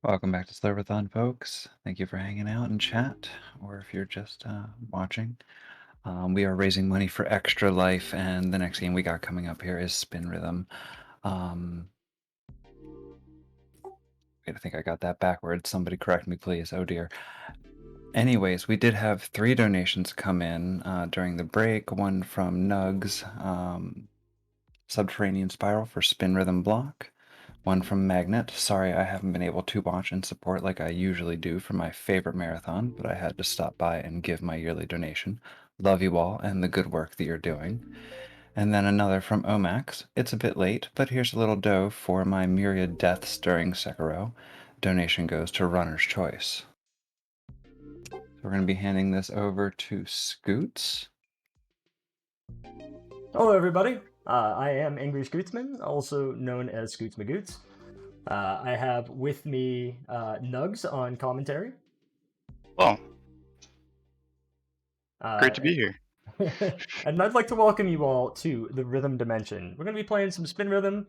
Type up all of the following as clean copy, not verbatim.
Welcome back to Slurpathon, folks. Thank you for hanging out in chat, or if you're just watching. We are raising money for Extra Life, and the next game we got coming up here is Spin Rhythm. I think I got that backwards. Somebody correct me, please. Oh dear. Anyways, we did have 3 donations come in during the break. One from Nugs, Subterranean Spiral for Spin Rhythm Block. One from Magnet. Sorry I haven't been able to watch and support like I usually do for my favorite marathon, but I had to stop by and give my yearly donation. Love you all and the good work that you're doing. And then another from Omax. It's a bit late, but here's a little dough for my myriad deaths during Sekiro. Donation goes to Runner's Choice. So we're going to be handing this over to Scoots. Hello, everybody. I am AngryScootsman, also known as Scootsmagoots. I have with me Nugs on commentary. Well, great to be here. And I'd like to welcome you all to the Rhythm Dimension. We're going to be playing some Spin Rhythm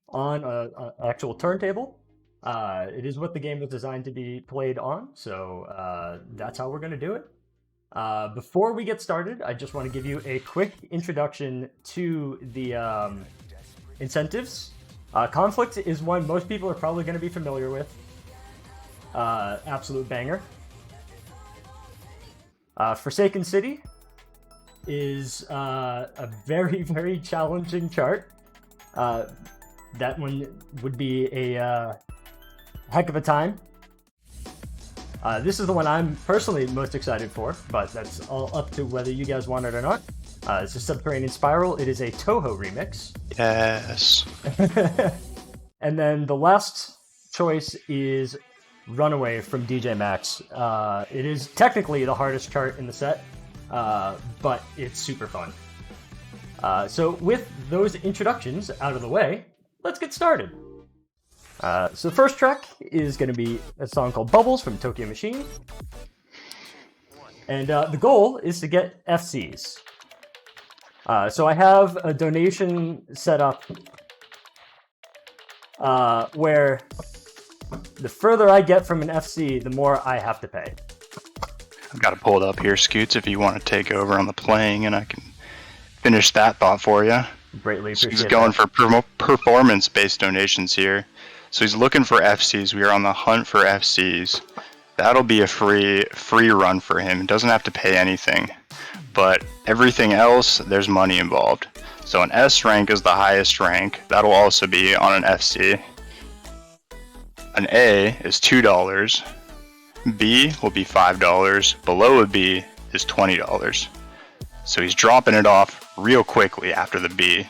on an actual turntable. It is what the game was designed to be played on, so that's how we're going to do it. Before we get started, I just want to give you a quick introduction to the incentives. Conflict is one most people are probably going to be familiar with. Absolute banger. Forsaken City is a very, very challenging chart. That one would be a heck of a time. This is the one I'm personally most excited for, but that's all up to whether you guys want it or not. It's a Subterranean Spiral. It is a Toho remix. Yes. And then the last choice is Runaway from DJ Max. It is technically the hardest chart in the set, but it's super fun. So with those introductions out of the way, let's get started. So the first track is going to be a song called Bubbles from Tokyo Machine. And the goal is to get FCs. So I have a donation set up where the further I get from an FC, the more I have to pay. I've got it pulled up here, Scoots, if you want to take over on the playing, and I can finish that thought for you. Greatly appreciate He's going for performance-based donations here. So he's looking for FCs. We are on the hunt for FCs. That'll be a free run for him. He doesn't have to pay anything. But everything else, there's money involved. So an S rank is the highest rank. That'll also be on an FC. An A is $2. B will be $5. Below a B is $20. So he's dropping it off real quickly after the B.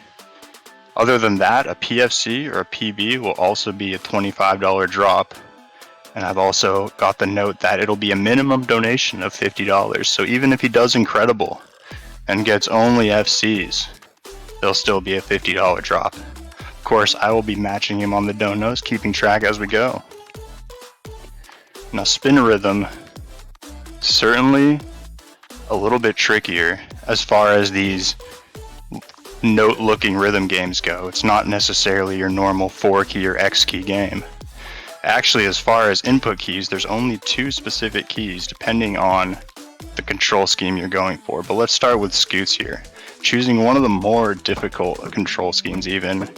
Other than that, a PFC or a PB will also be a $25 drop. And I've also got the note that it'll be a minimum donation of $50. So even if he does incredible and gets only FCs, there'll still be a $50 drop. Of course, I will be matching him on the donos, keeping track as we go. Now, Spin Rhythm, certainly a little bit trickier as far as these note-looking rhythm games go. It's not necessarily your normal 4-key or X-key game. Actually, as far as input keys, there's only 2 specific keys depending on the control scheme you're going for. But let's start with Scoots here. Choosing one of the more difficult control schemes even.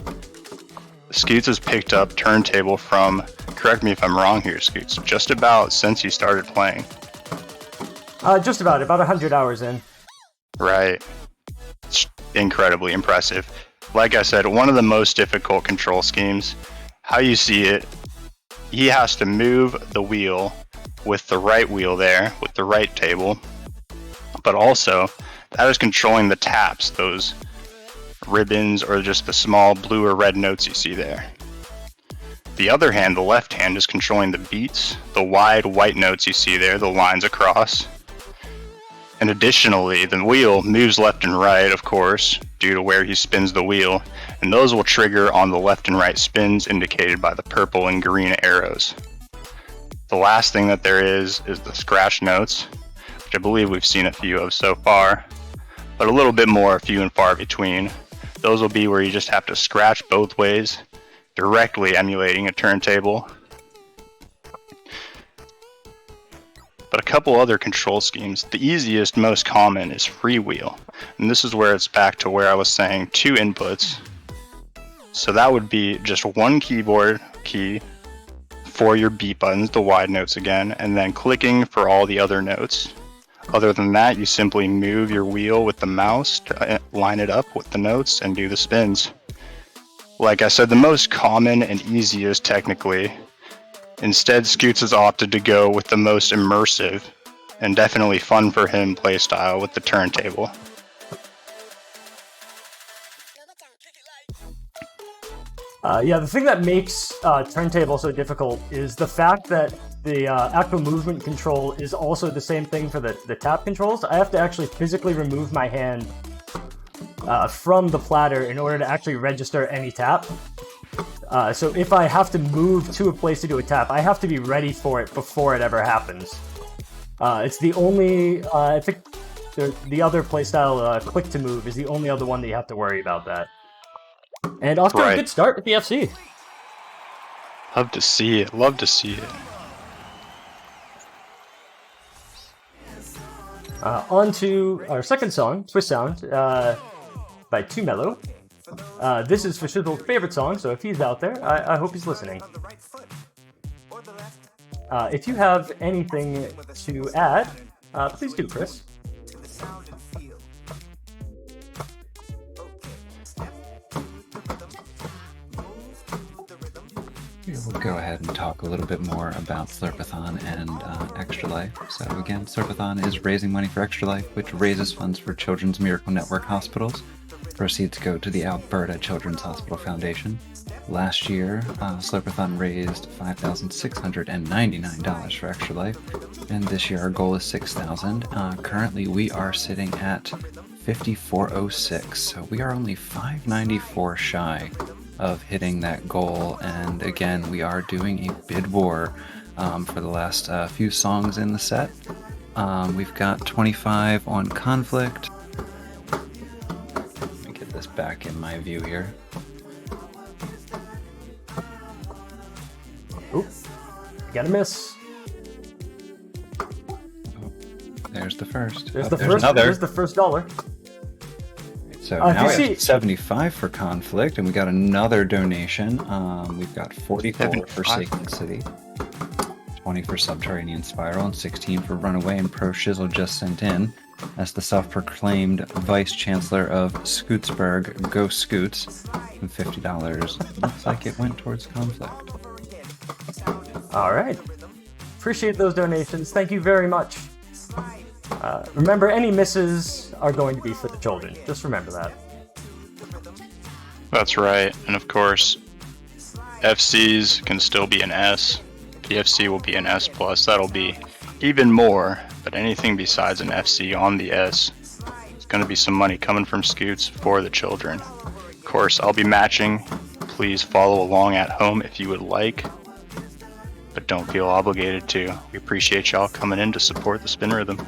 Scoots has picked up turntable from, correct me if I'm wrong here, Scoots, just about since you started playing. Just about 100 hours in. Right. It's incredibly impressive. Like I said, one of the most difficult control schemes. How you see it, he has to move the wheel with the right wheel there, with the right table. But also, that is controlling the taps, those ribbons or just the small blue or red notes you see there. The other hand, the left hand, is controlling the beats, the wide white notes you see there, the lines across. And additionally, the wheel moves left and right, of course, due to where he spins the wheel, and those will trigger on the left and right spins indicated by the purple and green arrows. The last thing that there is the scratch notes, which I believe we've seen a few of so far, but a little bit more few and far between. Those will be where you just have to scratch both ways, directly emulating a turntable. but a couple other control schemes. The easiest, most common is freewheel. And this is where it's back to where I was saying 2 inputs. So that would be just one keyboard key for your beat buttons, the wide notes again, and then clicking for all the other notes. Other than that, you simply move your wheel with the mouse to line it up with the notes and do the spins. Like I said, the most common and easiest technically. Instead, Scoots has opted to go with the most immersive and definitely fun for him playstyle with the turntable. Yeah, the thing that makes turntable so difficult is the fact that the actual movement control is also the same thing for the tap controls. I have to actually physically remove my hand from the platter in order to actually register any tap. So if I have to move to a place to do a tap, I have to be ready for it before it ever happens. It's the only, I think the other playstyle, click to move, is the only other one that you have to worry about that. And off to a good start with the FC. Love to see it. Love to see it. On to our second song, Swiss Sound, by Too Mellow. This is for Shizzle's favorite song, so if he's out there, I hope he's listening. If you have anything to add, please do, Chris. We'll go ahead and talk a little bit more about Slurpathon and Extra Life. So again, Slurpathon is raising money for Extra Life, which raises funds for Children's Miracle Network hospitals. Proceeds go to the Alberta Children's Hospital Foundation. Last year, Slurpathon raised $5,699 for Extra Life, and this year our goal is $6,000. Currently, we are sitting at $5,406, so we are only $594 shy of hitting that goal. And again, we are doing a bid war for the last few songs in the set. We've got 25 on Conflict. Let me get this back in my view here. Oop, got a miss. Oh, there's the first. There's the first dollar. So now we have 75 for Conflict, and we got another donation. We've got 44 for Sacred City, 20 for Subterranean Spiral, and 16 for Runaway, and Pro Shizzle just sent in as the self-proclaimed Vice Chancellor of Scootsburg, Go Scoots, and $50 looks like it went towards Conflict. All right. Appreciate those donations. Thank you very much. Remember, any misses are going to be for the children. Just remember that. That's right. And of course, FCs can still be an S. The FC will be an S+. That'll be even more. But anything besides an FC on the S, it's going to be some money coming from Scoots for the children. Of course, I'll be matching. Please follow along at home if you would like. But don't feel obligated to. We appreciate y'all coming in to support the Spin Rhythm.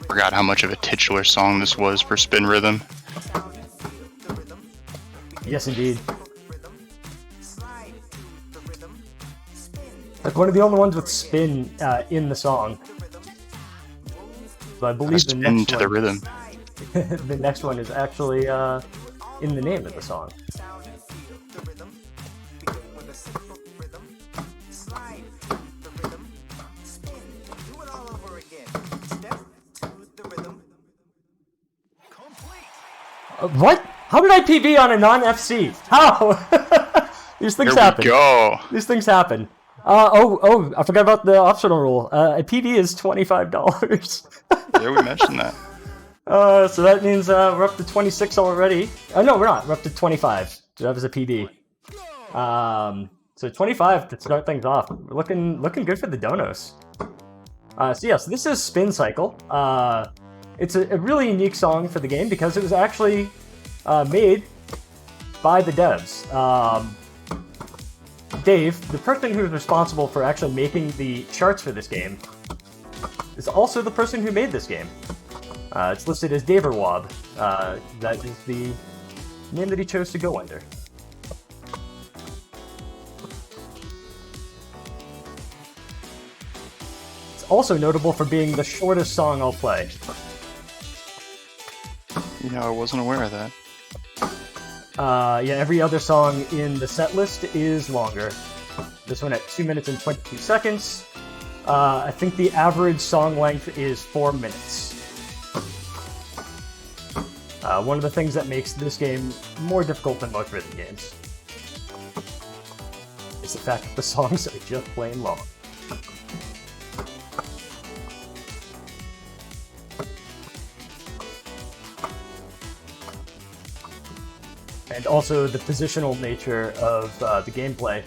Forgot how much of a titular song this was for Spin Rhythm. Yes, indeed. Like one of the only ones with spin in the song. So I believe the Spin next to one, the rhythm. the next one is actually in the name of the song. What? How did I PB on a non-FC? How? These things happen. Here we go. These things happen. I forgot about the optional rule. A PB is $25. Yeah, we mentioned that. So that means we're up to 26 already. No, we're not. We're up to 25. So that was a PB. So 25 to start things off. We're looking good for the donos. So this is Spin Cycle. It's a really unique song for the game because it was actually made by the devs. Dave, the person who is responsible for actually making the charts for this game, is also the person who made this game. It's listed as Daverwob. That is the name that he chose to go under. It's also notable for being the shortest song I'll play. You know, I wasn't aware of that. Yeah, every other song in the set list is longer. This one at 2 minutes and 22 seconds. I think the average song length is 4 minutes. One of the things that makes this game more difficult than most rhythm games is the fact that the songs are just plain long. And also the positional nature of the gameplay.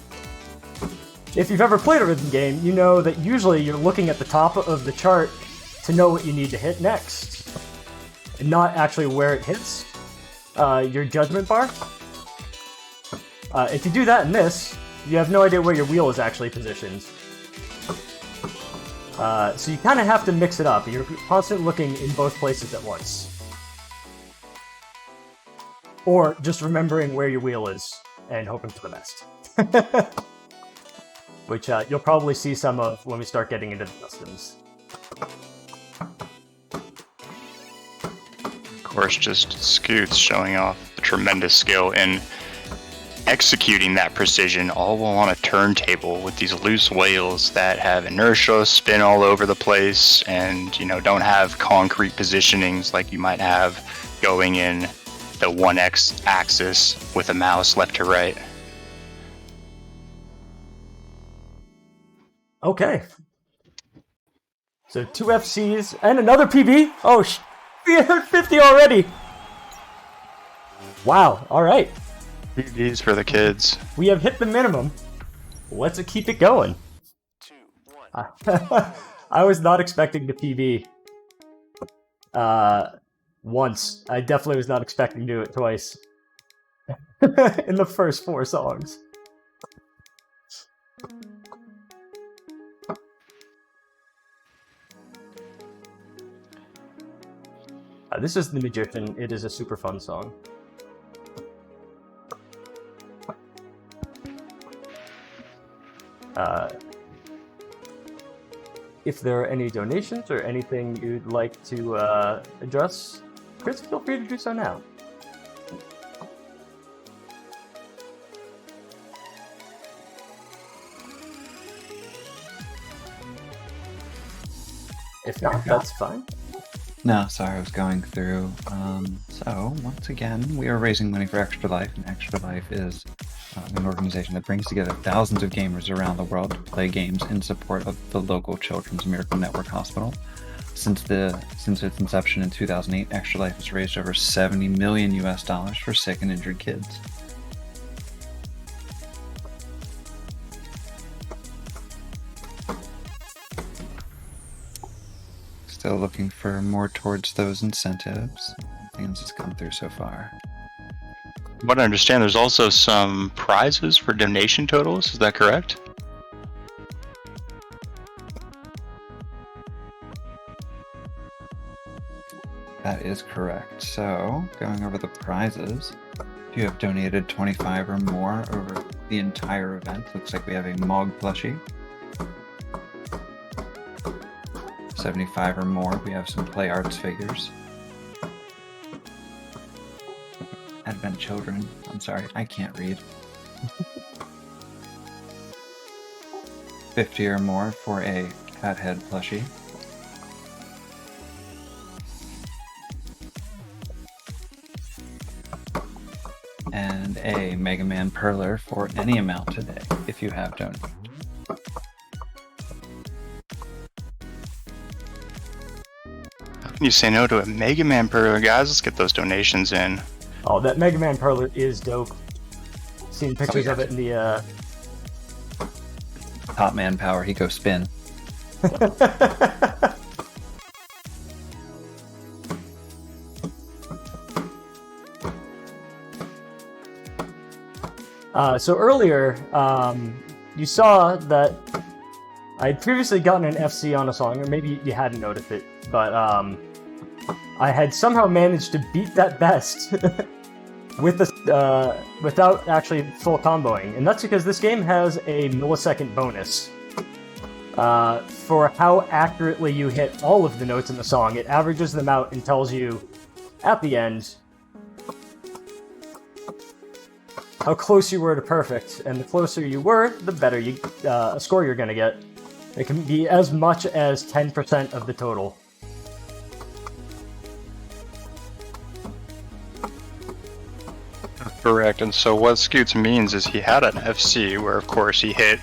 If you've ever played a rhythm game, you know that usually you're looking at the top of the chart to know what you need to hit next, and not actually where it hits your judgment bar. If you do that in this, you have no idea where your wheel is actually positioned. So you kind of have to mix it up. You're constantly looking in both places at once. Or just remembering where your wheel is and hoping for the best. Which you'll probably see some of when we start getting into the customs. Of course, just Scoots showing off the tremendous skill in executing that precision all while on a turntable with these loose wheels that have inertia, spin all over the place, and don't have concrete positionings like you might have going in the 1x axis with a mouse left to right. Okay. So 2 FCs and another PB. Oh, 350 already. Wow. All right. PBs for the kids. We have hit the minimum. Let's keep it going. 2, 1. I was not expecting to PB once. I definitely was not expecting to do it twice in the first 4 songs. This is The Magician. It is a super fun song. If there are any donations or anything you'd like to address, Chris, feel free to do so now. If not, that's fine. No, sorry, I was going through. So, once again, we are raising money for Extra Life, and Extra Life is an organization that brings together thousands of gamers around the world to play games in support of the local Children's Miracle Network Hospital. Since its inception in 2008, Extra Life has raised over $70 million for sick and injured kids. Still looking for more towards those incentives. Things that's come through so far. What I understand, there's also some prizes for donation totals. Is that correct? That is correct. So, going over the prizes, if you have donated 25 or more over the entire event, looks like we have a Mog plushie. 75 or more, we have some Play Arts figures. Advent Children. I'm sorry, I can't read. 50 or more for a Cat Head plushie. And a Mega Man Perler for any amount today, if you have donated. How can you say no to a Mega Man Perler, guys? Let's get those donations in. Oh, that Mega Man Perler is dope. Seen pictures of it in the top man power, he go spin. So earlier, you saw that I had previously gotten an FC on a song, or maybe you hadn't noticed it, but I had somehow managed to beat that best with the without actually full comboing, and that's because this game has a millisecond bonus for how accurately you hit all of the notes in the song. It averages them out and tells you at the end how close you were to perfect, and the closer you were, the better score you're gonna get. It can be as much as 10% of the total. Correct, and so what Scoots means is he had an FC where, of course, he hit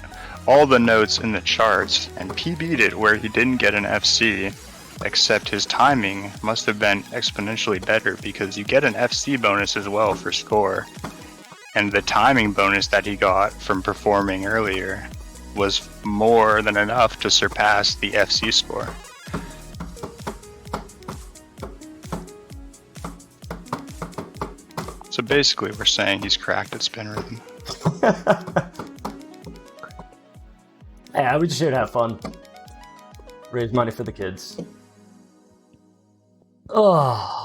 all the notes in the charts, and PB'd it where he didn't get an FC, except his timing must have been exponentially better because you get an FC bonus as well for score. And the timing bonus that he got from performing earlier was more than enough to surpass the FC score. So basically we're saying he's cracked at spin rhythm. Yeah, we just here to have fun. Raise money for the kids. Oh.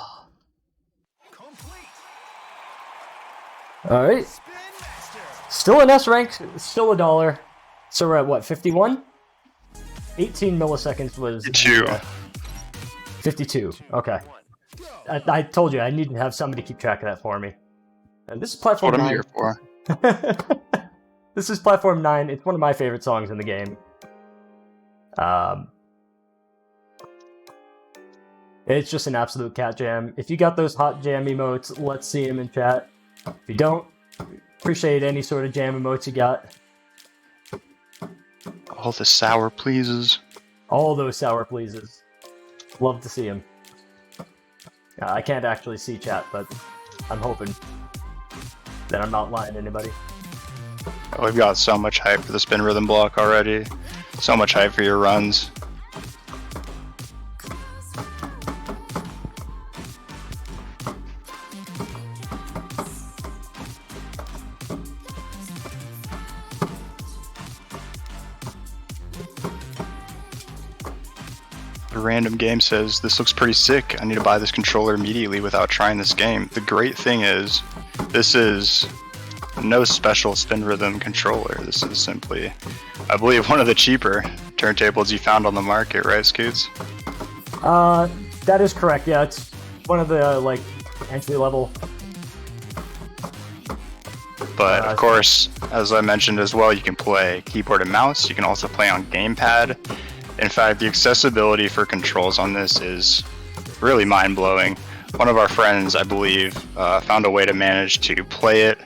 Alright. Still an S rank, still $1. So we're at what, 51? 18 milliseconds was... 52. 52, okay. I told you, I need to have somebody keep track of that for me. And this is Platform What I'm 9. here for. This is Platform 9. It's one of my favorite songs in the game. It's just an absolute cat jam. If you got those hot jam emotes, let's see them in chat. If you don't, appreciate any sort of jam emotes you got. All the sour pleases. All those sour pleases. Love to see them. I can't actually see chat, but I'm hoping that I'm not lying to anybody. Oh, we've got so much hype for the spin rhythm block already. So much hype for your runs. The random game says, this looks pretty sick. I need to buy this controller immediately without trying this game. The great thing is, this is no special spin rhythm controller. This is simply, I believe, one of the cheaper turntables you found on the market, right, Scoots? That is correct. Yeah, it's one of the like entry level. But of course, as I mentioned as well, you can play keyboard and mouse. You can also play on gamepad. In fact, the accessibility for controls on this is really mind-blowing. One of our friends, I believe, found a way to manage to play it,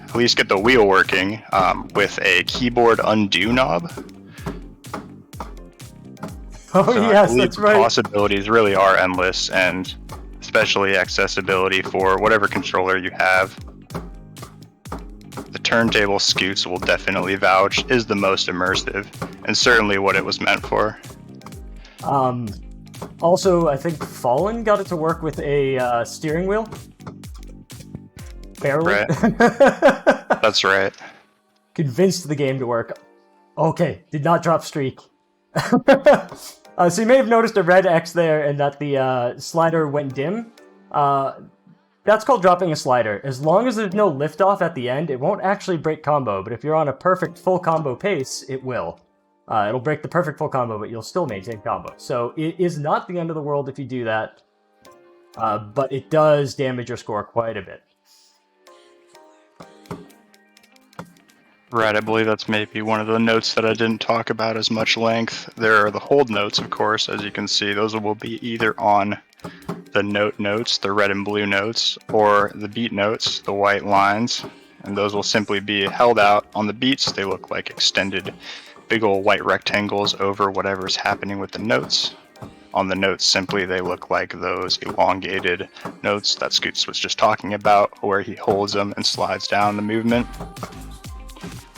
at least get the wheel working, with a keyboard undo knob. Oh So yes, I believe that's the right. possibilities really are endless, and especially accessibility for whatever controller you have. The turntable Scoots will definitely vouch is the most immersive, and certainly what it was meant for. Also, I think Fallen got it to work with a steering wheel. Barely. Right. That's right. Convinced the game to work. Okay, did not drop streak. So you may have noticed a red X there and that the slider went dim. That's called dropping a slider. As long as there's no liftoff at the end, it won't actually break combo, but if you're on a perfect full combo pace, it will. It'll break the perfect full combo, but you'll still maintain combo. So it is not the end of the world if you do that, but it does damage your score quite a bit. Right, I believe that's maybe one of the notes that I didn't talk about as much length. There are the hold notes, of course, as you can see. Those will be either on the note notes, the red and blue notes, or the beat notes, the white lines. And those will simply be held out on the beats. They look like extended big old white rectangles over whatever's happening with the notes. On the notes, simply they look like those elongated notes that Scoots was just talking about, where he holds them and slides down the movement.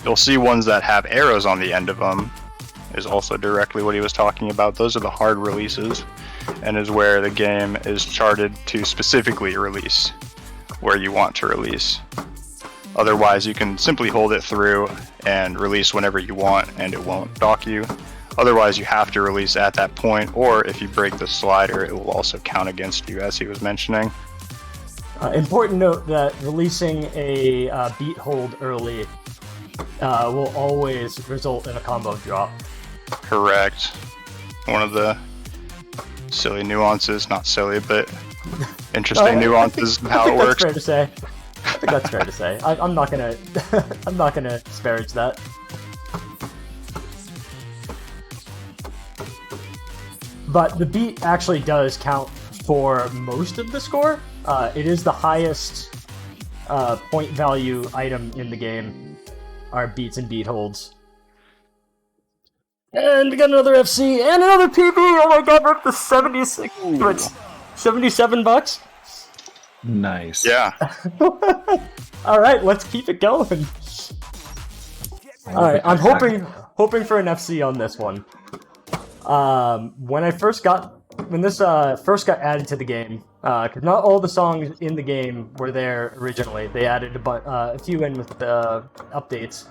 You'll see ones that have arrows on the end of them. Is also directly what he was talking about. Those are the hard releases, and is where the game is charted to specifically release where you want to release. Otherwise, you can simply hold it through and release whenever you want, and it won't dock you. Otherwise, you have to release at that point, or if you break the slider, it will also count against you, as he was mentioning. Important note that releasing a beat hold early will always result in a combo drop. Correct. One of the silly nuances, not silly, but interesting nuances of how it works. That's fair to say. I think that's fair to say. I'm not gonna, I'm not gonna disparage that. But the beat actually does count for most of the score. It is the highest point value item in the game. Are beats and beat holds. And we got another FC and another PB. Oh my god, we're up to 76. What's 77 bucks? Nice. Yeah. All right, let's keep it going. All right, I'm hoping for an FC on this one. When this first got added to the game, because not all the songs in the game were there originally. They added a few in with the updates.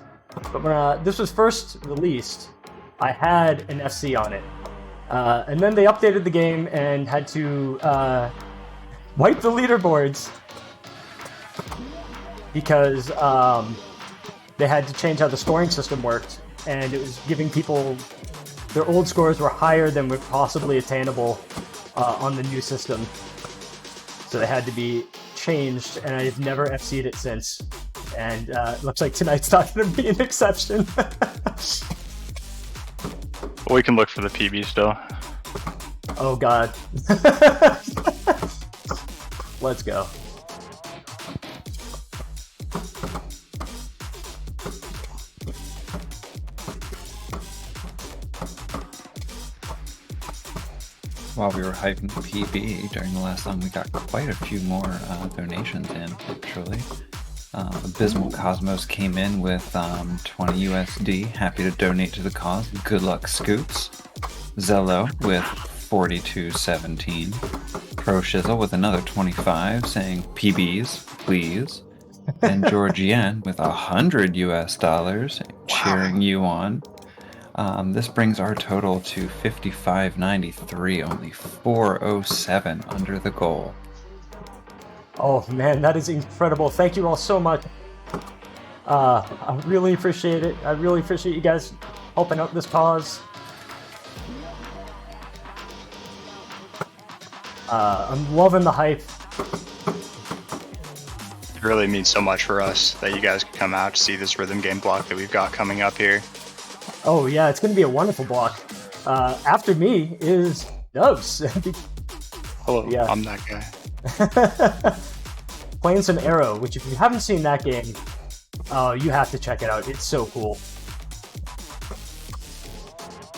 But when this was first released, I had an FC on it. And then they updated the game and had to wipe the leaderboards because they had to change how the scoring system worked, and it was giving people their old scores were higher than were possibly attainable on the new system. So they had to be changed, and I've never FC'd it since. And it looks like tonight's not going to be an exception. We can look for the PB still. Oh god. Let's go. While we were hyping the PB during the last song, we got quite a few more donations in, actually. Abysmal Cosmos came in with 20 USD, happy to donate to the cause. Good luck, Scoots. Zello with 42.17. Pro Shizzle with another 25, saying PBs, please. And Georgienne with 100 US dollars, cheering you on. This brings our total to 55.93, only 407 under the goal. Oh man, that is incredible. Thank you all so much. I really appreciate it. I really appreciate you guys helping out this cause. I'm loving the hype. It really means so much for us that you guys could come out to see this rhythm game block that we've got coming up here. Oh yeah, it's going to be a wonderful block. After me is Dubs. Hello, Yeah. I'm that guy. Playing some Arrow, which if you haven't seen that game, you have to check it out. It's so cool.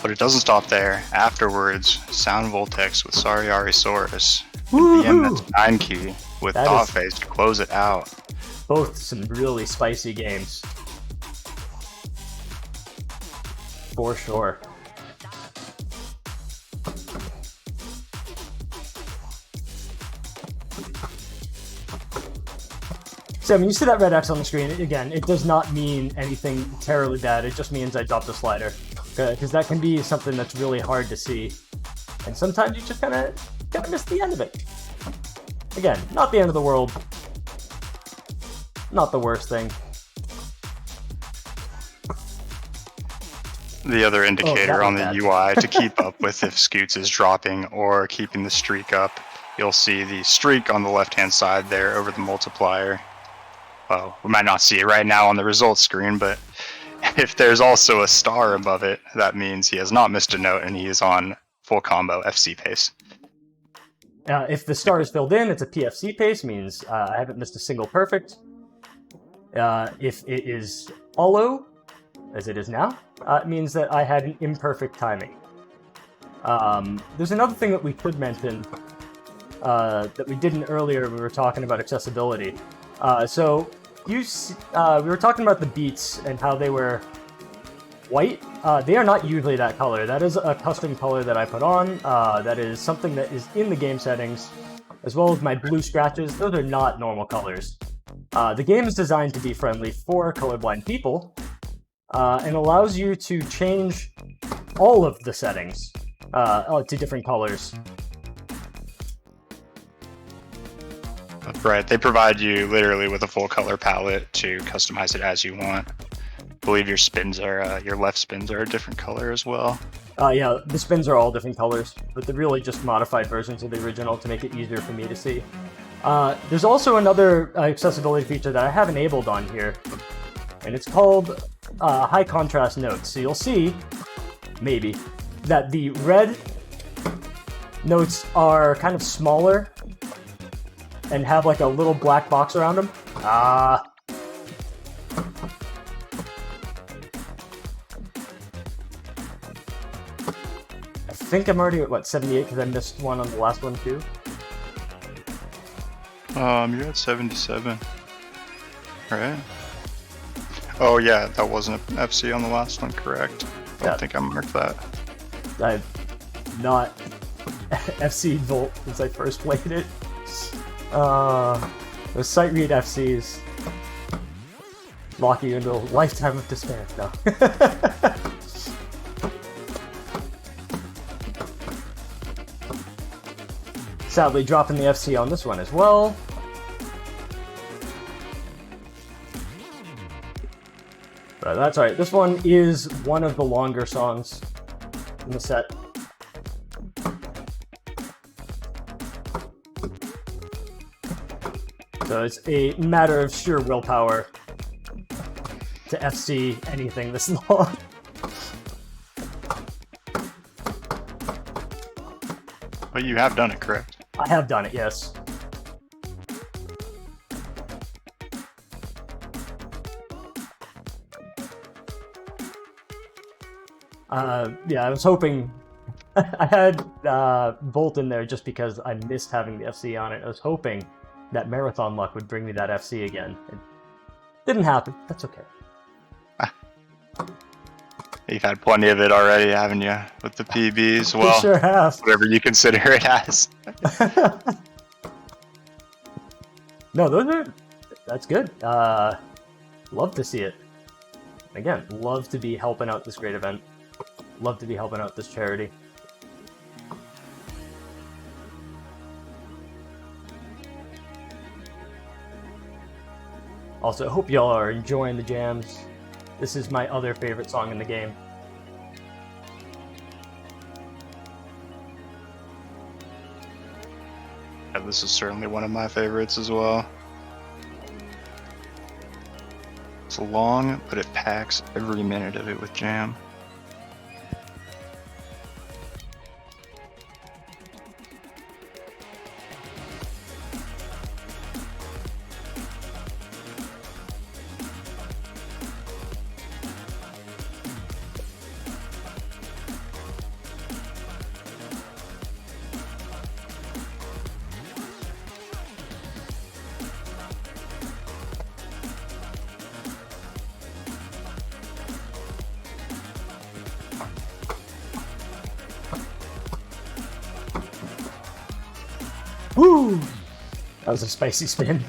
But it doesn't stop there. Afterwards, Sound Voltex with Sariarisaurus, and BMS 9 key with That Thought is- Phase to close it out. Both some really spicy games. For sure. So when you see that red X on the screen, again, it does not mean anything terribly bad. It just means I dropped a slider. Because that can be something that's really hard to see. And sometimes you just kind of miss the end of it. Again, not the end of the world. Not the worst thing. The other indicator that on was the bad. UI to keep up with if Scoots is dropping or keeping the streak up, you'll see the streak on the left-hand side there over the multiplier. Well, we might not see it right now on the results screen, but if there's also a star above it, that means he has not missed a note and he is on full combo FC pace. If the star is filled in, it's a PFC pace, means I haven't missed a single perfect. If it is hollow, as it is now, it means that I had an imperfect timing. There's another thing that we could mention that we didn't earlier when we were talking about accessibility. So we were talking about the beats and how they were white. They are not usually that color. That is a custom color that I put on. That is something that is in the game settings, as well as my blue scratches. Those are not normal colors. The game is designed to be friendly for colorblind people, and allows you to change all of the settings to different colors. Right, they provide you literally with a full color palette to customize it as you want. I believe your spins are, your left spins are a different color as well. Yeah, the spins are all different colors, but they're really just modified versions of the original to make it easier for me to see. There's also another accessibility feature that I have enabled on here, and it's called high contrast notes. So you'll see, maybe, that the red notes are kind of smaller and have like a little black box around them. I think I'm already at, what, 78, because I missed one on the last one too. You're at 77, right? Oh yeah, that wasn't an FC on the last one, correct? I don't think I marked that. I've not FC'd Volt since I first played it. Those sight read FCs lock you into a lifetime of despair. No. Sadly, dropping the FC on this one as well. But that's alright. This one is one of the longer songs in the set. So it's a matter of sheer willpower to FC anything this long. But you have done it, correct? I have done it, yes. Yeah, I was hoping... I had Volt in there just because I missed having the FC on it. I was hoping that Marathon Luck would bring me that FC again. It didn't happen. That's okay. You've had plenty of it already, haven't you? With the PBs, well, I sure have. whatever you consider it as. No, that's good. Love to see it. Again, love to be helping out this great event. Love to be helping out this charity. Also, I hope y'all are enjoying the jams. This is my other favorite song in the game. Yeah, this is certainly one of my favorites as well. It's long, but it packs every minute of it with jam. Woo! That was a spicy spin.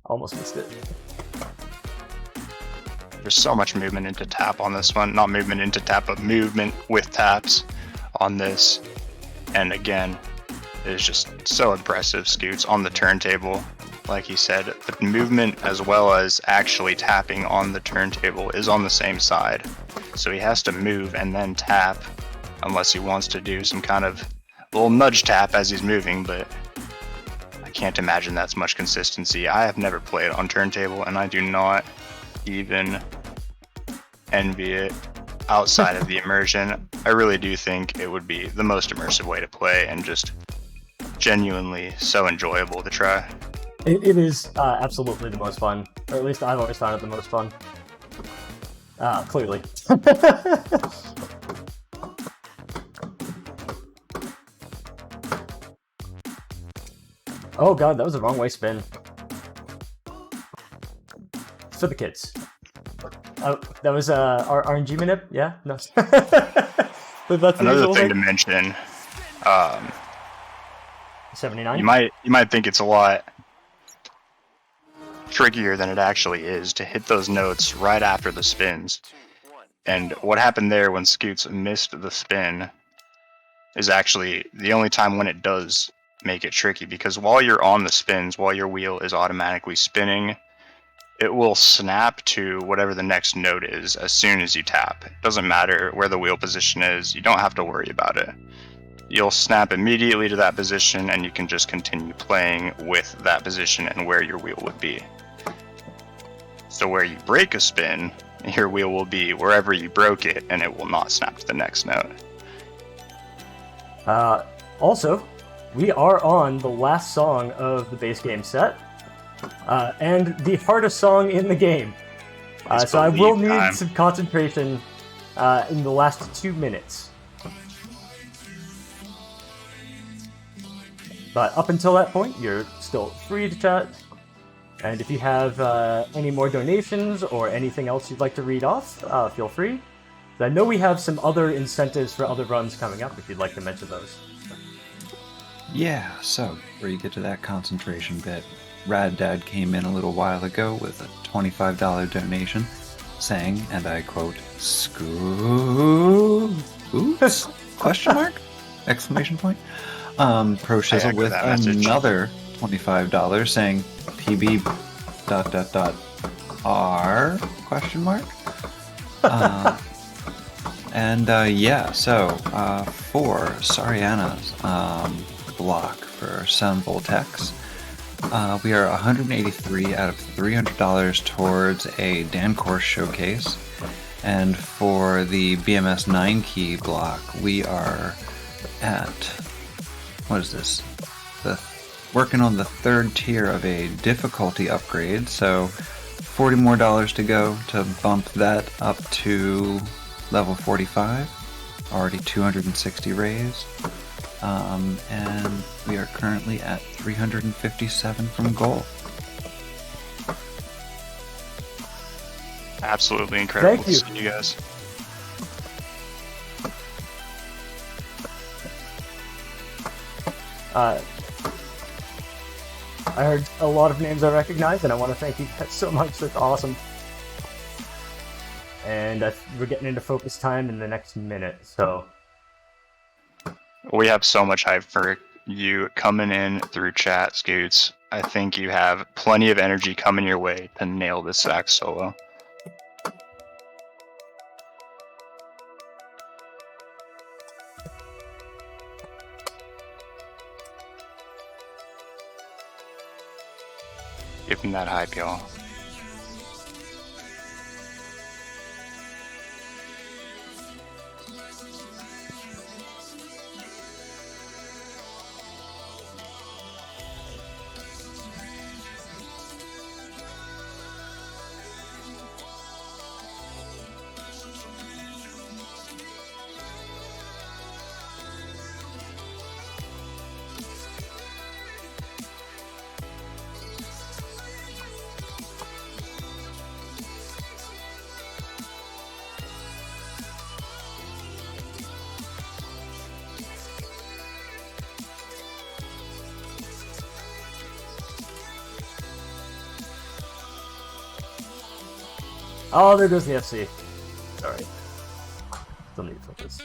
Almost missed it. There's so much movement into tap on this one. Not movement into tap, but movement with taps on this. And again, it is just so impressive, Scoots, on the turntable. Like he said, the movement as well as actually tapping on the turntable is on the same side. So he has to move and then tap, unless he wants to do some kind of little nudge tap as he's moving, but I can't imagine that's much consistency. I have never played on turntable, and I do not even envy it outside of the immersion. I really do think it would be the most immersive way to play and just genuinely so enjoyable to try. It is absolutely the most fun, or at least I've always found it the most fun. Clearly. Oh god, that was the wrong way spin. for the kids. Oh, that was RNG minute. Yeah, no. But that's the Another usual thing to mention, 79. you might think it's a lot trickier than it actually is to hit those notes right after the spins. And what happened there when Scoots missed the spin is actually the only time when it does make it tricky, because while you're on the spins, while your wheel is automatically spinning, it will snap to whatever the next note is as soon as you tap. It doesn't matter where the wheel position is, you don't have to worry about it. You'll snap immediately to that position and you can just continue playing with that position and where your wheel would be. So where you break a spin, your wheel will be wherever you broke it and it will not snap to the next note. Also, we are on the last song of the base game set, and the hardest song in the game. So I will need some concentration in the last 2 minutes. But up until that point, you're still free to chat. And if you have any more donations or anything else you'd like to read off, feel free. I know we have some other incentives for other runs coming up if you'd like to mention those. Yeah, so before you get to that concentration bit, Rad Dad came in a little while ago with a $25 donation saying, and I quote, "Scoots?" Question mark? Exclamation point. Pro Shizzle with another $25 saying PB ... R question mark. Yeah, so for Sariana's block for Sun Voltex, we are 183 out of $300 towards a Dan Course showcase, and for the BMS 9 key block, we are at, what is this? Working on the third tier of a difficulty upgrade, so $40 more to go to bump that up to level 45. Already 260 raised. And we are currently at 357 from goal. Absolutely incredible. Thank you. To see you guys. I heard a lot of names I recognize, and I want to thank you guys so much. That's awesome. And we're getting into focus time in the next minute, so... We have so much hype for you coming in through chat, Scoots. I think you have plenty of energy coming your way to nail this sax solo. Give him that hype, y'all. Oh, there goes the FC. Sorry. Still need focus.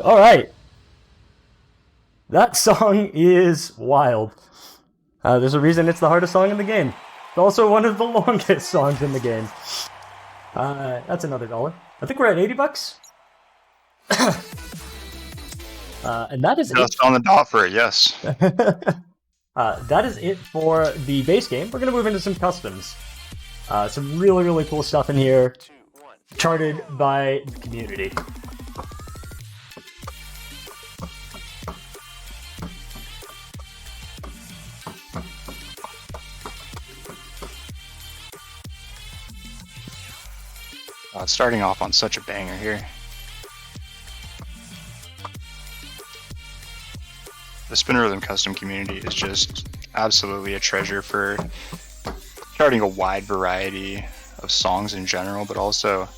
Woo! All right. That song is wild. There's a reason it's the hardest song in the game. It's also one of the longest songs in the game. That's another $1. I think we're at $80. And that is Just on the dot for it, yes. that is it for the base game. We're going to move into some customs. Some really, really cool stuff in here, charted by the community. Starting off on such a banger here. The Spin Rhythm custom community is just absolutely a treasure for charting a wide variety of songs in general, but also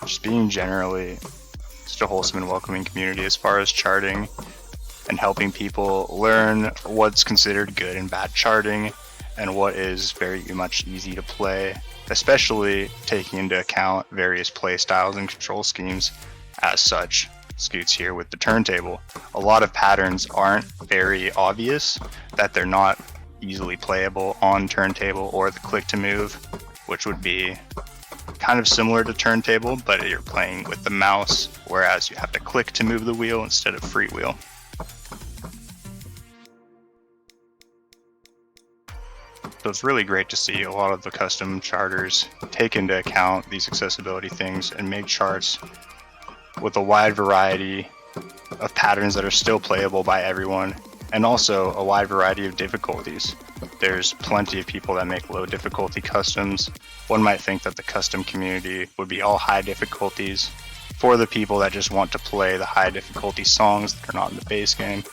just being generally just a wholesome and welcoming community as far as charting and helping people learn what's considered good and bad charting and what is very much easy to play, especially taking into account various play styles and control schemes. As such, Scoots here with the turntable, a lot of patterns aren't very obvious, that they're not easily playable on turntable or the click to move, which would be kind of similar to turntable, but you're playing with the mouse, whereas you have to click to move the wheel instead of freewheel. So it's really great to see a lot of the custom charters take into account these accessibility things and make charts with a wide variety of patterns that are still playable by everyone, and also a wide variety of difficulties. There's plenty of people that make low difficulty customs. One might think that the custom community would be all high difficulties for the people that just want to play the high difficulty songs that are not in the base game.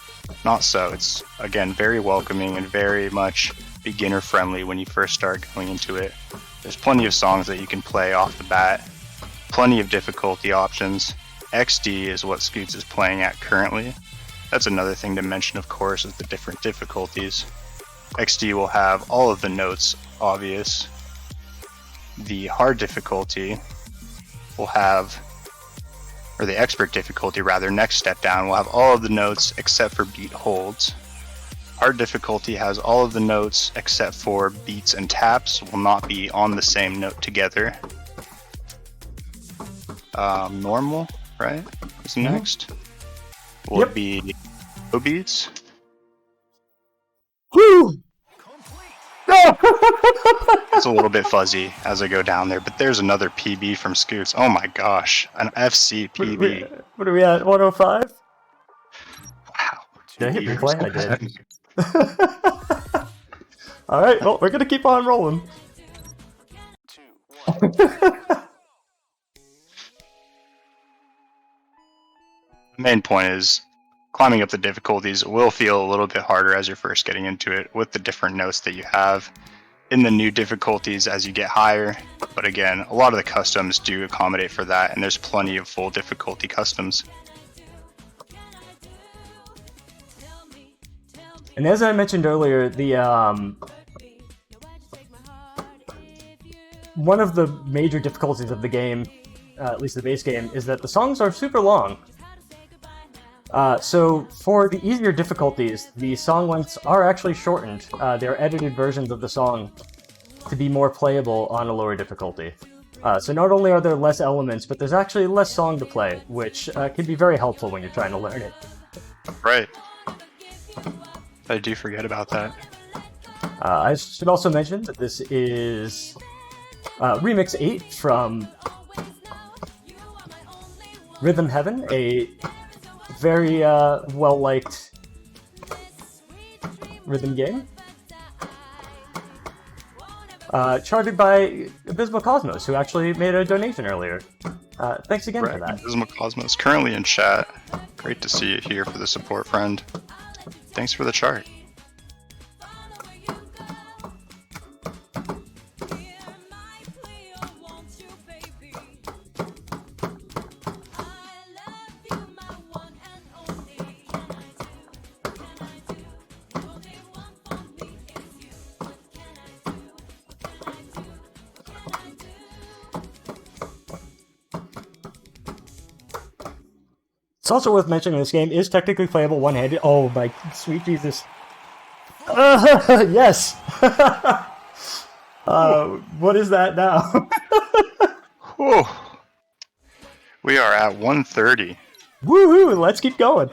Not so. It's, again, very welcoming and very much beginner friendly when you first start going into it. There's plenty of songs that you can play off the bat, plenty of difficulty options. XD is what Scoots is playing at currently. That's another thing to mention, of course, is the different difficulties. XD will have all of the notes obvious. The hard difficulty will have, or the expert difficulty rather, next step down, will have all of the notes except for beat holds. Hard difficulty has all of the notes except for beats and taps, will not be on the same note together. Normal, right, is next. Will be no beats. Woo! It's a little bit fuzzy as I go down there, but there's another PB from Scoots. Oh my gosh, an FC PB. What are we at, 105? Wow. Did I hit replay? I did. Alright, well, we're gonna keep on rolling. The main point is climbing up the difficulties will feel a little bit harder as you're first getting into it with the different notes that you have in the new difficulties as you get higher. But again, a lot of the customs do accommodate for that, and there's plenty of full difficulty customs. And as I mentioned earlier, the one of the major difficulties of the game, at least the base game, is that the songs are super long. So for the easier difficulties, the song lengths are actually shortened. They're edited versions of the song to be more playable on a lower difficulty. So not only are there less elements, but there's actually less song to play, which can be very helpful when you're trying to learn it. Right. I do forget about that. I should also mention that this is Remix 8 from Rhythm Heaven, a very well-liked rhythm game. Charted by Abysmal Cosmos, who actually made a donation earlier. Thanks again for that. Abysmal Cosmos, currently in chat. Great to see you here for the support, friend. Thanks for the chart. It's also worth mentioning this game is technically playable one-handed. Oh my sweet Jesus. Yes! What is that now? Whew. We are at 1:30. Woohoo! Let's keep going.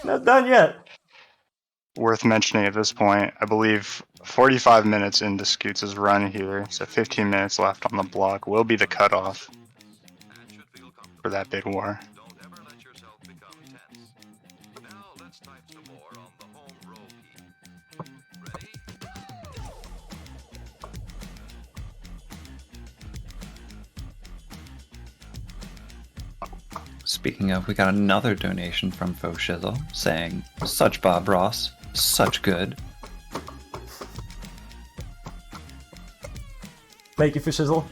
Not done yet. Worth mentioning at this point, I believe 45 minutes into Scoots' run here, so 15 minutes left on the block will be the cutoff for that bid war. Speaking of, we got another donation from Faux Shizzle saying, "Such Bob Ross, such good." Thank you for Shizzle.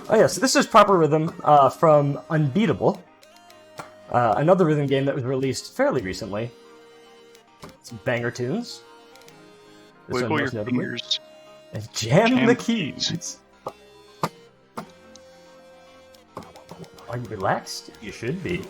Oh yeah, so this is Proper Rhythm from Unbeatable, another rhythm game that was released fairly recently. Some banger tunes. This Wiggle one your most notably. fingers. And jam Jam the the keys. Are you relaxed? You should be.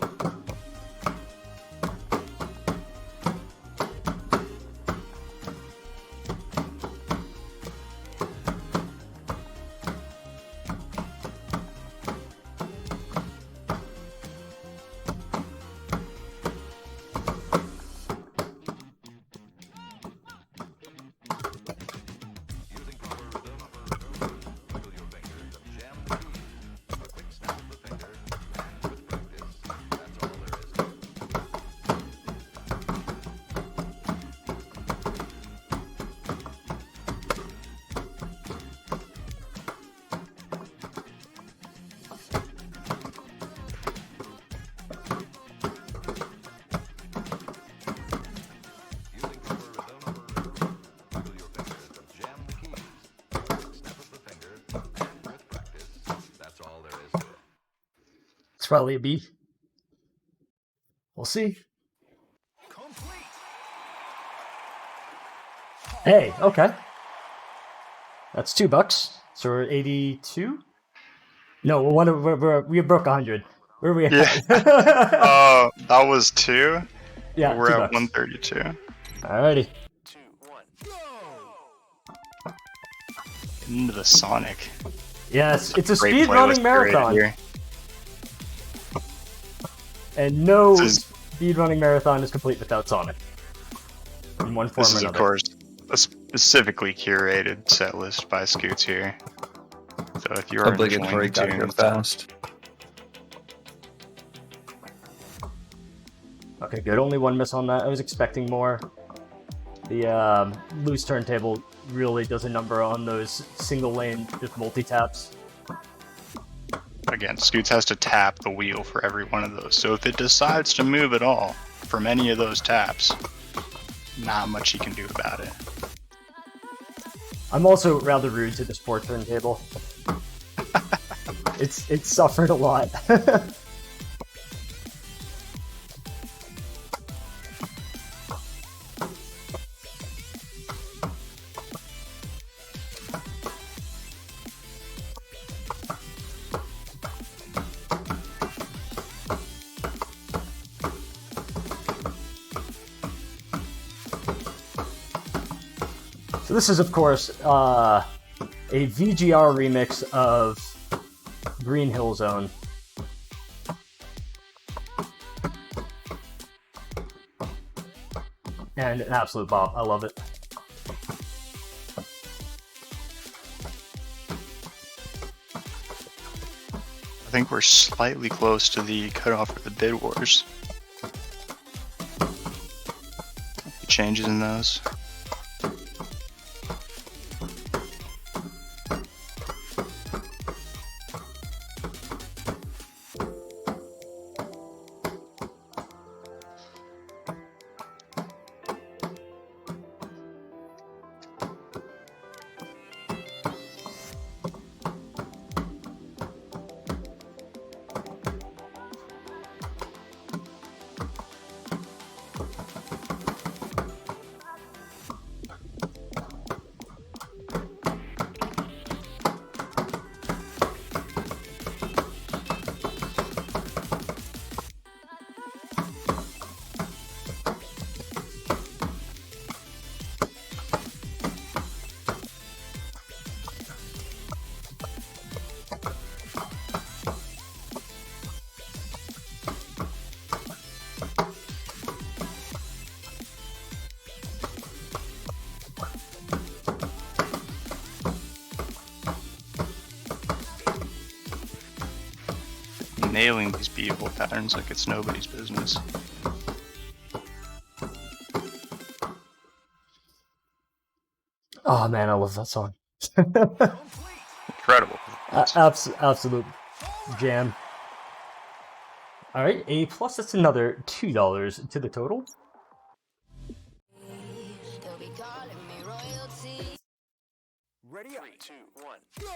It's probably a B. We'll see. Hey, okay. That's $2. So we're 82? No, we broke 100. Where are we at? Yeah. That was 2. Yeah, We're at $2. 132. Alrighty. 2, 1, go! Into the Sonic. Yes, it's a Great speedrunning playlist curated marathon. here. And no This is- speedrunning marathon is complete without Sonic. In one form This or is, another. of course, a specifically curated set list by Scoots here. So if you are Obligatory, enjoying gotta the go tunes, fast. Okay, good. Only one miss on that. I was expecting more. The loose turntable really does a number on those single lane just multi-taps. again, Scoots has to tap the wheel for every one of those. So if it decides to move at all from any of those taps, not much he can do about it. I'm also rather rude to the sport turntable. It's suffered a lot. So this is, of course, a VGR remix of Green Hill Zone. And an absolute bop. I love it. I think we're slightly close to the cutoff for the bid wars. Changes in those. nailing these beatable patterns like it's nobody's business. Oh man, I love that song. Incredible. Absolute jam. All right, A plus. That's another $2 to the total. Ready? 3, 2, 1, go!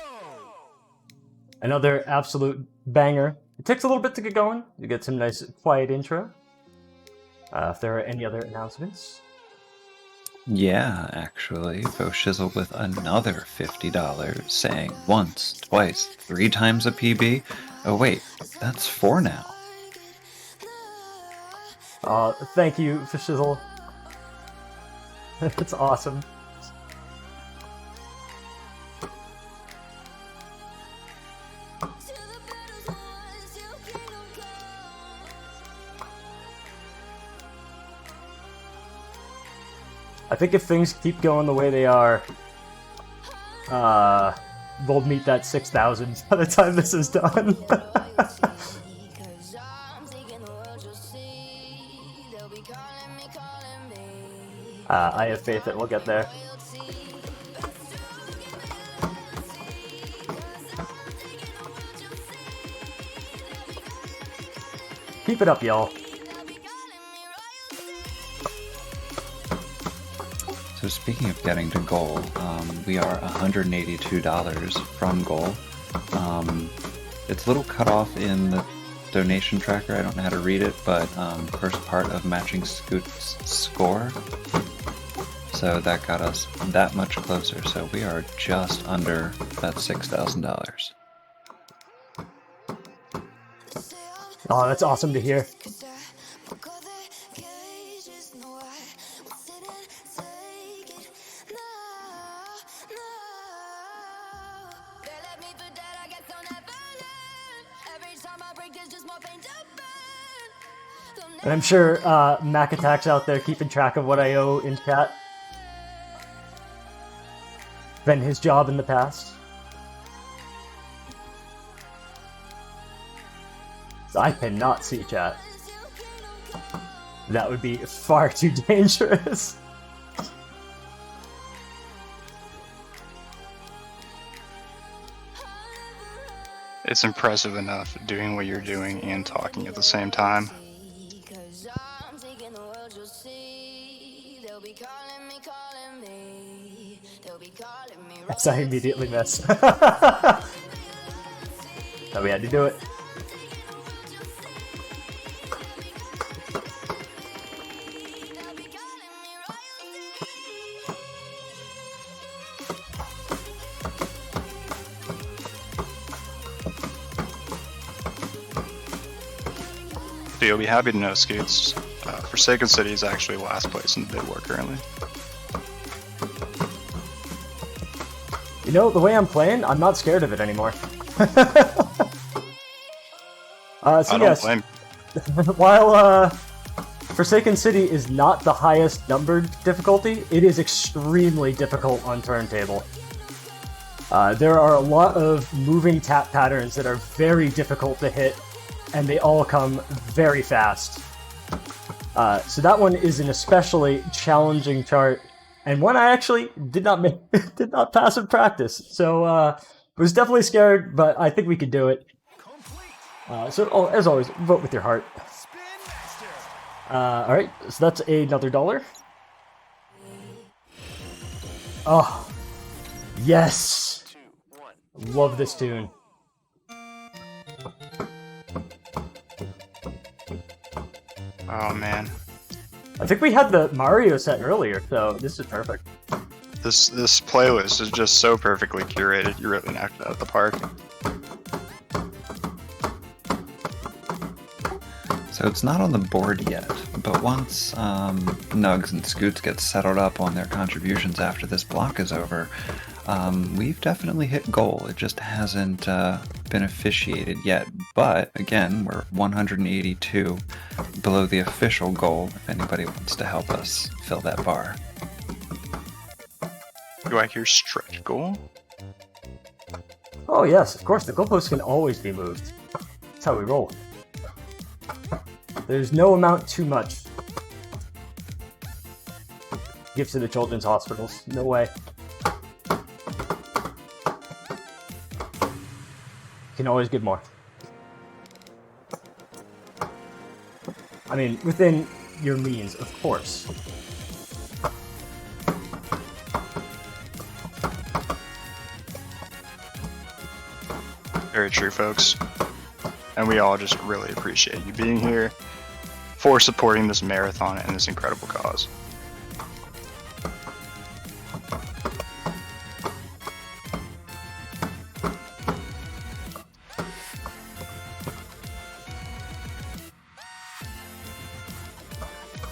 Another absolute banger. It takes a little bit to get going. You get some nice quiet intro. If there are any other announcements. Yeah, actually, Foshizzle with another $50, saying once, twice, 3 times a PB. Oh wait, that's 4 now. Thank you, Fishizzle. That's awesome. I think if things keep going the way they are, we'll meet that 6,000 by the time this is done. I have faith that we'll get there. Keep it up, y'all. So speaking of getting to goal, we are $182 from goal. It's a little cut off in the donation tracker. I don't know how to read it, but first part of matching Scoot's score. So that got us that much closer. So we are just under that $6,000. Oh, that's awesome to hear. And I'm sure Mac Attack's out there keeping track of what I owe in chat. Been his job in the past. So I cannot see chat. That would be far too dangerous. It's impressive enough doing what you're doing and talking at the same time. As I immediately miss. But we had to do it. So you'll be happy to know, Scoots, Forsaken City is actually last place in the bid war currently. You know, the way I'm playing, I'm not scared of it anymore. I don't blame. While Forsaken City is not the highest numbered difficulty, it is extremely difficult on turntable. There are a lot of moving tap patterns that are very difficult to hit, and they all come very fast. So that one is an especially challenging chart, and one I actually did not pass in practice. So was definitely scared, but I think we could do it. As always, vote with your heart. All right, so that's another $1. Oh, yes! 2, 1. Love this tune. Oh man, I think we had the Mario set earlier, so this is perfect. this playlist is just so perfectly curated. You really knocked it out of the park. So it's not on the board yet, but once Nugs and Scoots get settled up on their contributions after this block is over, we've definitely hit goal. It just hasn't been officiated yet, but again, we're 182 below the official goal if anybody wants to help us fill that bar. Do I hear stretch goal? Oh yes, of course, the goalpost can always be moved. That's how we roll. There's no amount too much. Gifts to the children's hospitals. No way. Can always give more. I mean, within your means, of course. Very true, folks. And we all just really appreciate you being here for supporting this marathon and this incredible cause.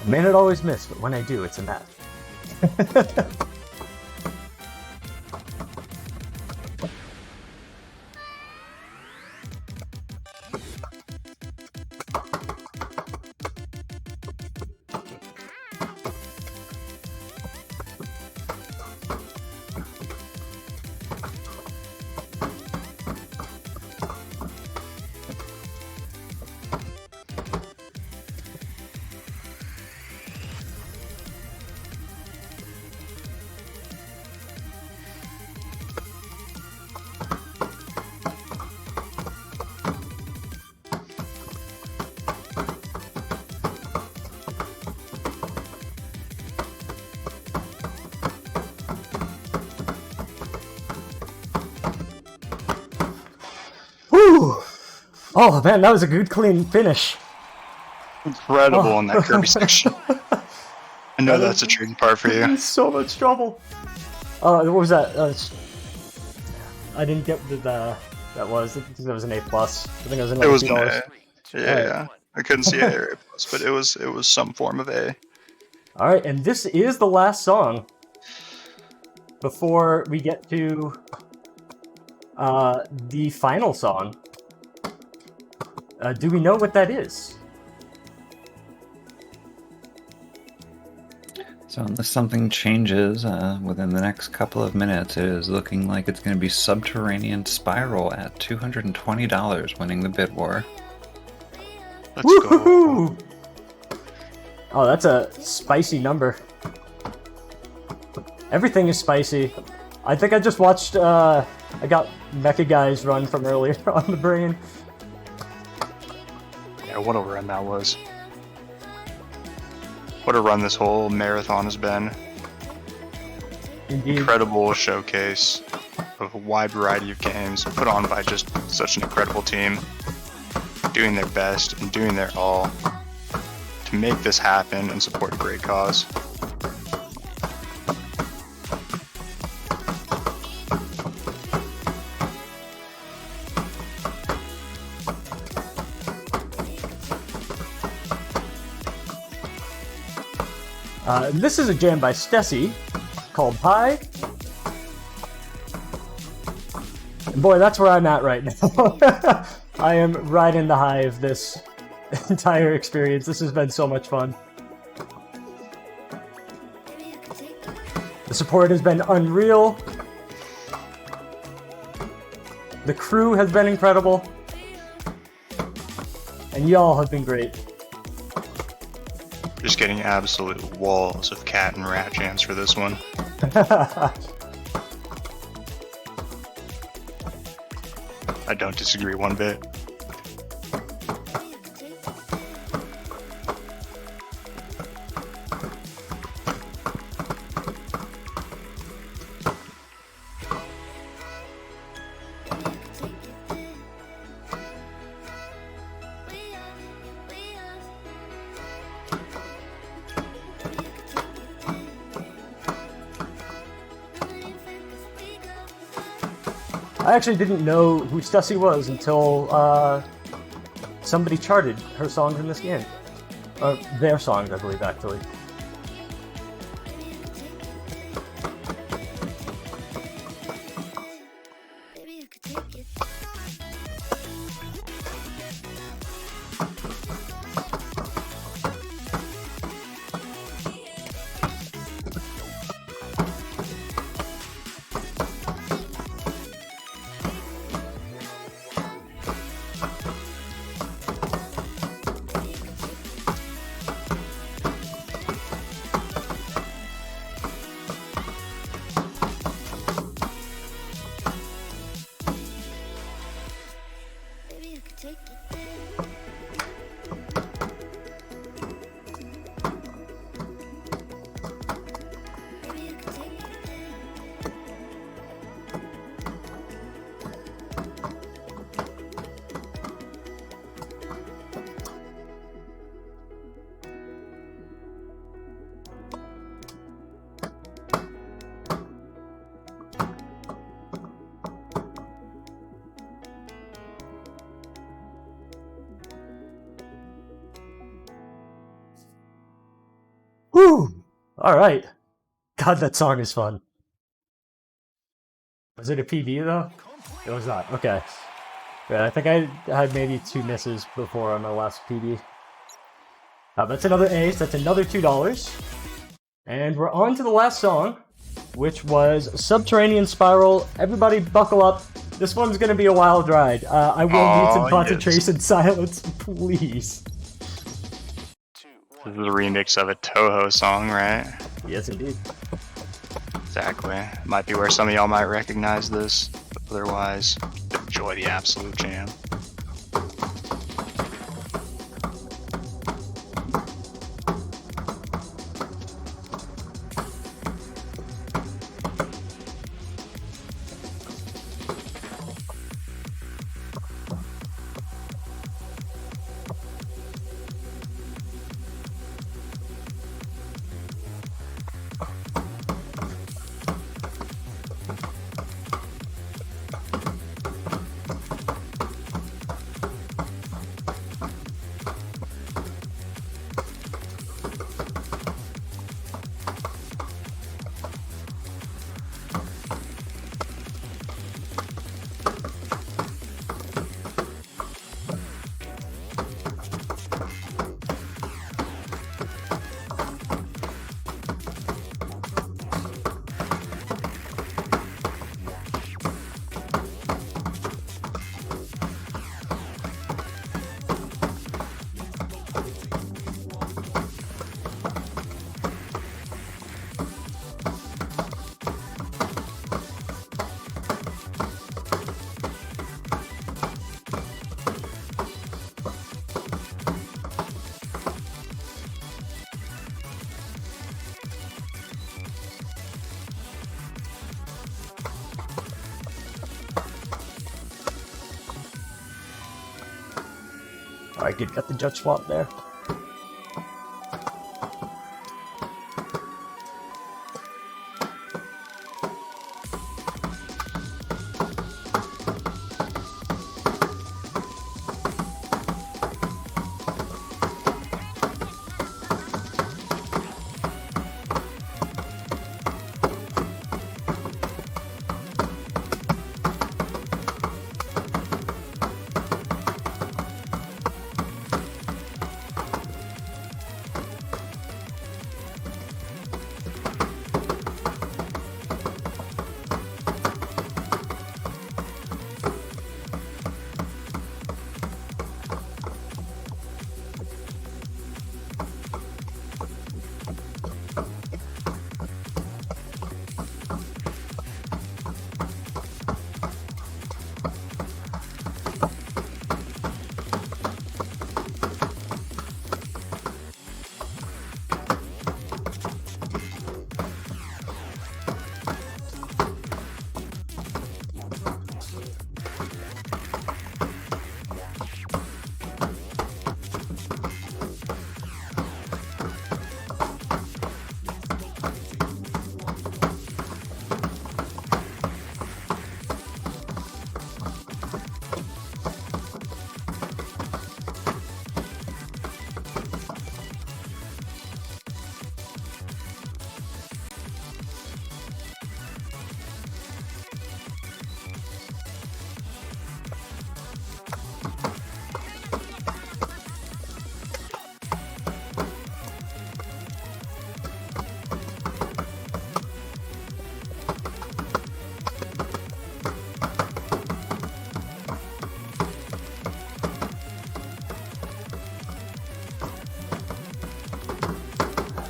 I may not always miss, but when I do, it's a net. Whew! Oh man, that was a good clean finish. Incredible Oh. in that Kirby section. I know that's a tricky part for you. So much trouble. What was that? I didn't get what that was. I think that was an A+. I think it was an It was an $2. A. Yeah. I couldn't see A plus, but it was some form of A. All right, and this is the last song before we get to the final song. Do we know what that is? So unless something changes within the next couple of minutes, it is looking like it's going to be Subterranean Spiral at $220, winning the bid war. Let's go. Woohoo! Oh, that's a spicy number. Everything is spicy. I think I just watched, I got Mecha Guy's run from earlier on the brain. Yeah, what a run that was. What a run this whole marathon has been. Indeed. Incredible showcase of a wide variety of games put on by just such an incredible team, doing their best and doing their all to make this happen and support a great cause. This is a jam by Stessie called Pie. And boy, that's where I'm at right now. I am riding the high of this entire experience. This has been so much fun. The support has been unreal. The crew has been incredible. And y'all have been great. Just getting absolute walls of cat and rat jams for this one. I don't disagree one bit. I actually didn't know who Stussy was until somebody charted her songs in this game. Or their songs, I believe, actually. Whew! Alright. God, that song is fun. Was it a PB though? It was not. Okay. Yeah, I think I had maybe 2 misses before on my last PB. That's another ace. That's another $2. And we're on to the last song, which was Subterranean Spiral. Everybody buckle up. This one's going to be a wild ride. I will need some concentration silence, please. This is the remix of a Toho song, right? Yes, indeed. Exactly. Might be where some of y'all might recognize this, but otherwise, enjoy the absolute jam. Alright, good. Got the judge swap there.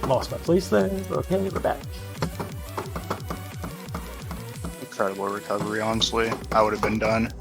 Lost my place there. Okay, we're back. Incredible recovery, honestly. I would have been done.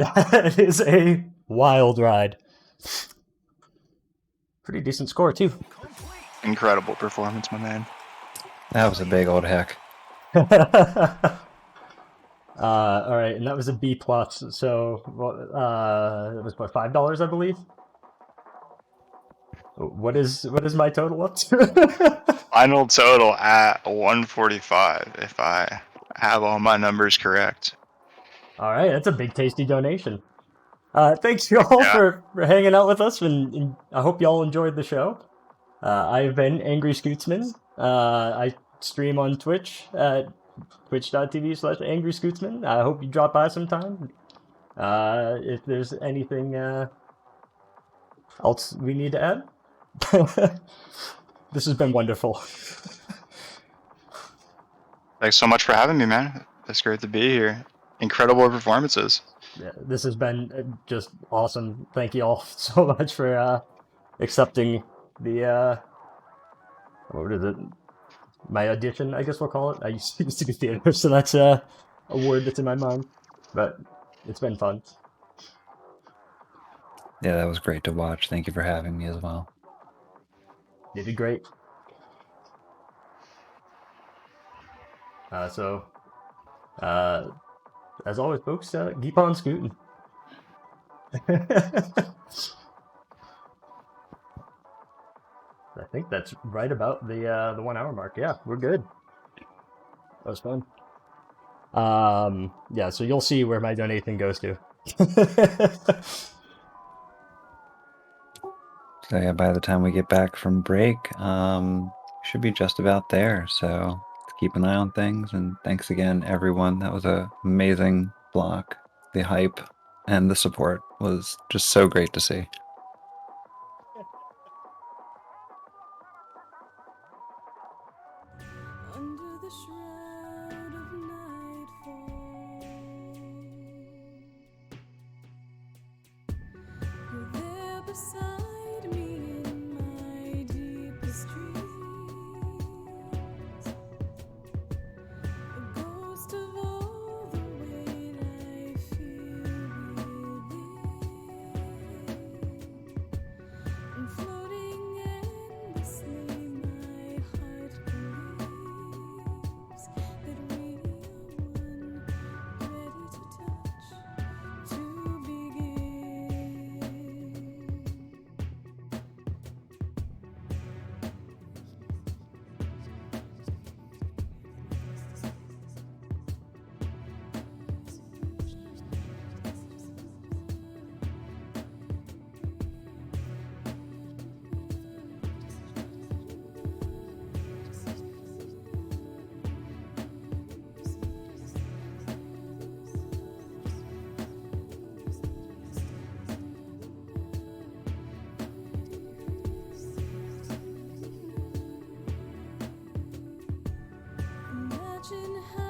That is a wild ride. Pretty decent score, too. Incredible performance, my man. That was a big old heck. All right, and that was a B plus. So, it was what, $5, I believe. What is my total up to? Final total at 145, if I have all my numbers correct. All right, that's a big tasty donation. Thanks you all Yeah. for hanging out with us, and I hope you all enjoyed the show. I've been AngryScootsman. I stream on Twitch at twitch.tv/AngryScootsman. I hope you drop by sometime. If there's anything else we need to add, this has been wonderful. Thanks so much for having me, man. It's great to be here. Incredible performances. Yeah, this has been just awesome. Thank you all so much for accepting the what is it? My audition, I guess we'll call it. I used to do theater, so that's a word that's in my mind. But it's been fun. Yeah, that was great to watch. Thank you for having me as well. You did great. As always, folks, keep on scooting. I think that's right about the 1 hour mark. Yeah, we're good. That was fun. Yeah, so you'll see where my donation goes to. So yeah, by the time we get back from break, should be just about there. So keep an eye on things, and thanks again, everyone. That was an amazing block. The hype and the support was just so great to see. Under the shroud of nightfall, you're there beside me in my deepest dreams, a ghost of all the weight I feel within, and floating endlessly my heart believes that we are one, ready to touch, to begin. Imagine how